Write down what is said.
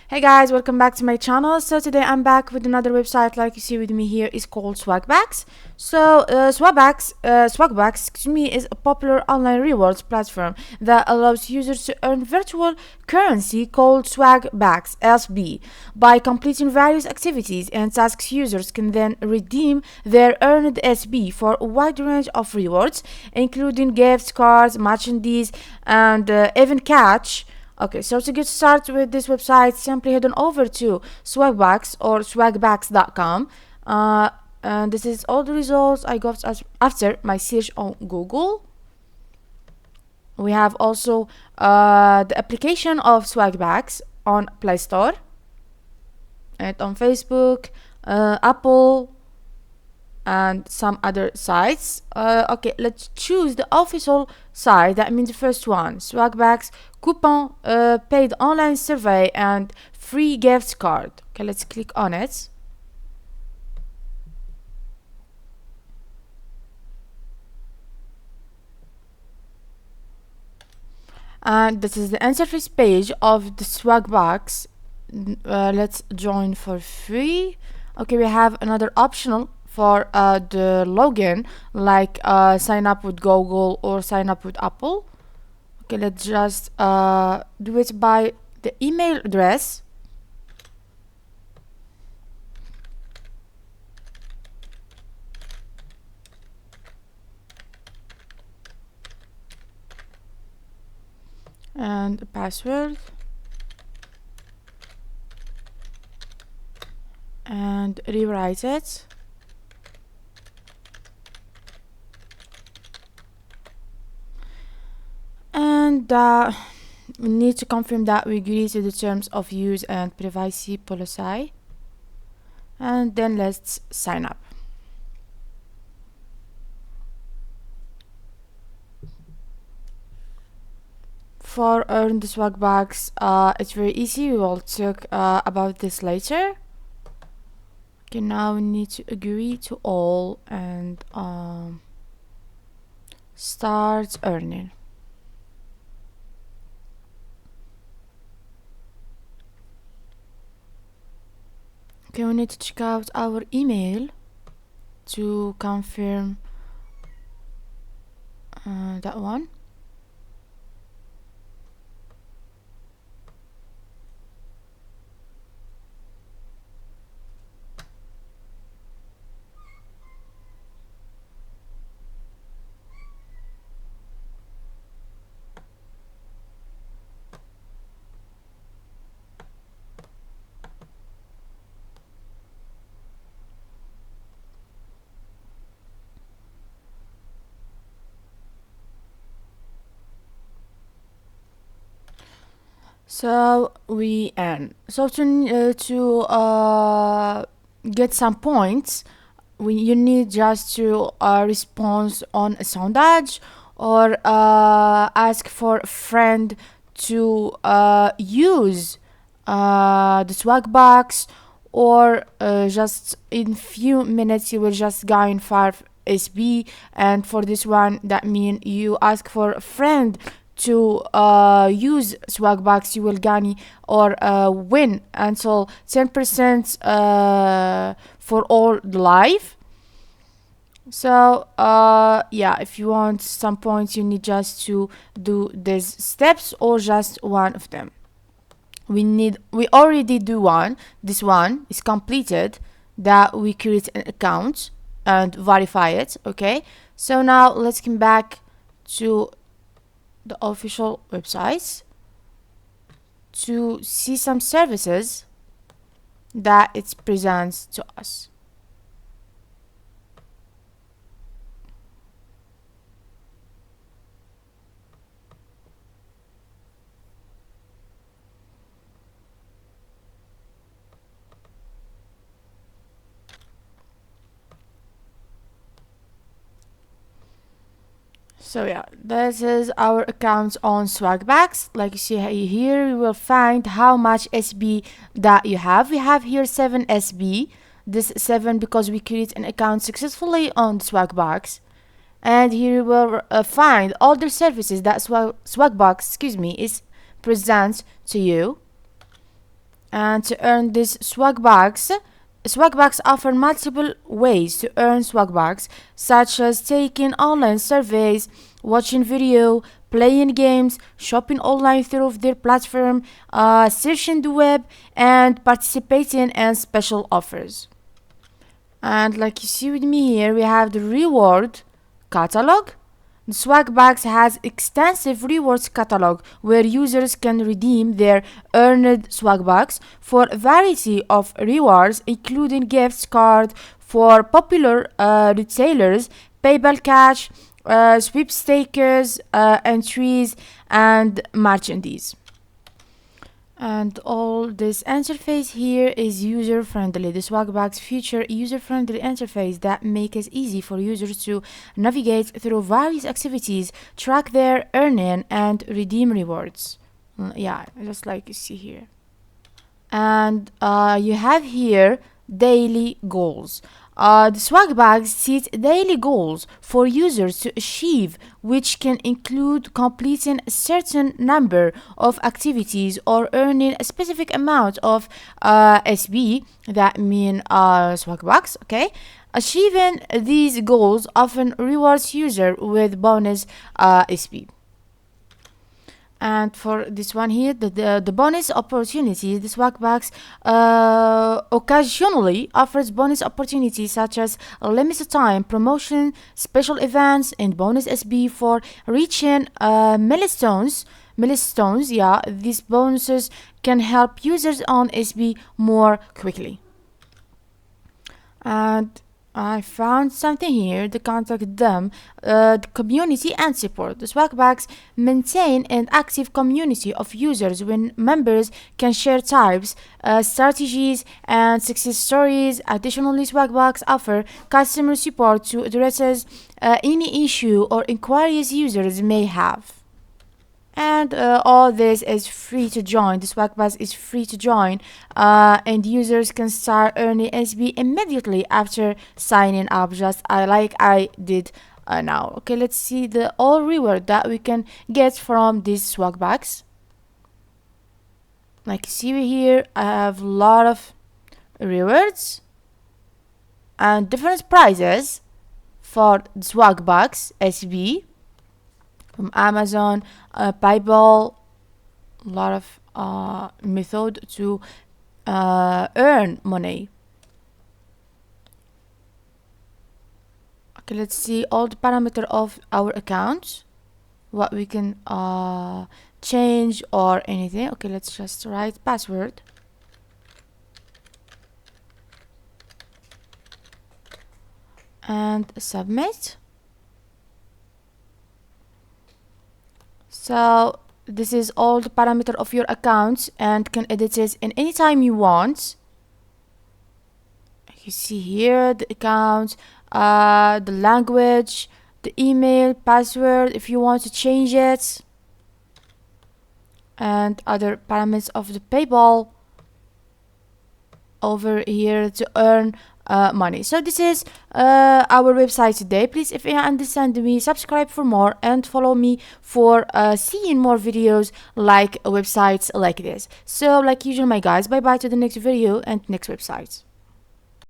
Hey guys, welcome back to my channel. So today I'm back with another website. Like you see with me here is called Swagbucks. So Swagbucks, is a popular online rewards platform that allows users to earn virtual currency called Swagbucks (SB) by completing various activities and tasks. Users can then redeem their earned SB for a wide range of rewards, including gifts, cards, merchandise, and even cash. Okay, so to get started with this website, simply head on over to Swagbucks or swagbucks.com. And this is all the results I got after my search on Google. We have also the application of Swagbucks on Play Store and on Facebook, Apple, and some other sites. Okay, let's choose the official site. That means the first one, Swagbucks coupon, paid online survey, and free gift card. Okay, let's click on it. And this is the interface page of the Swagbucks. Let's join for free. Okay, we have another optional for the login, like sign up with Google or sign up with Apple. Okay, let's just do it by the email address. And the password. And rewrite it. And we need to confirm that we agree to the terms of use and privacy policy. And then let's sign up. For earn the Swagbucks, it's very easy. We will talk about this later. Okay, now we need to agree to all and start earning. Okay, we need to check out our email to confirm that one. So we earn. So to get some points, you need just to respond on a sondage or ask for a friend to use the Swagbucks, or just in few minutes you will just gain 5 SB. And for this one, that mean you ask for a friend to use Swagbucks, you will gain or win until 10% for all the life. So yeah, if you want some points, you need just to do these steps or just one of them. We already do one. This one is completed, that we create an account and verify it. Okay, so now let's come back to the official websites to see some services that it presents to us. So yeah, this is our account on Swagbucks. Like you see here, you will find how much SB that you have. We have here 7 SB. This 7 because we create an account successfully on Swagbucks. And here you will find all the services that Swagbucks, is present to you. And to earn this Swagbucks, Swagbucks offer multiple ways to earn Swagbucks, such as taking online surveys, watching video, playing games, shopping online through their platform, searching the web, and participating in special offers. And like you see with me here, we have the reward catalog. The Swagbucks has extensive rewards catalog where users can redeem their earned Swagbucks for a variety of rewards, including gift cards for popular retailers, PayPal Cash, sweepstakes, entries, and merchandise. And all this interface here is user-friendly. The Swagbucks feature user-friendly interface that make it easy for users to navigate through various activities, track their earning, and redeem rewards. Yeah, just like you see here. And you have here daily goals. The Swagbucks set daily goals for users to achieve, which can include completing a certain number of activities or earning a specific amount of SB, that mean Swagbucks, okay? Achieving these goals often rewards user with bonus SB. And for this one here, the bonus opportunity, the Swagbucks occasionally offers bonus opportunities such as a limited time promotion, special events, and bonus SB for reaching milestones. Yeah, these bonuses can help users on SB more quickly. And I found something here to contact them, the community and support. The Swagbucks maintain an active community of users when members can share types, strategies, and success stories. Additionally, Swagbucks offer customer support to address any issue or inquiries users may have. And all this is free to join. The Swagbucks is free to join, and users can start earning SB immediately after signing up, just like I did now. Okay, let's see the all reward that we can get from these Swagbucks. Like you see here, I have a lot of rewards and different prizes for the Swagbucks SB. From Amazon, PayPal, a lot of method to earn money. Okay, let's see all the parameter of our account, what we can change or anything. Okay, let's just write password. And submit. So this is all the parameter of your account and can edit it in any time you want. You see here the account, the language, the email, password if you want to change it, and other parameters of the PayPal over here to earn money. So this is our website today. Please, if you understand me, subscribe for more and follow me for seeing more videos like websites like this. So like usual, my guys, bye bye to the next video and next website.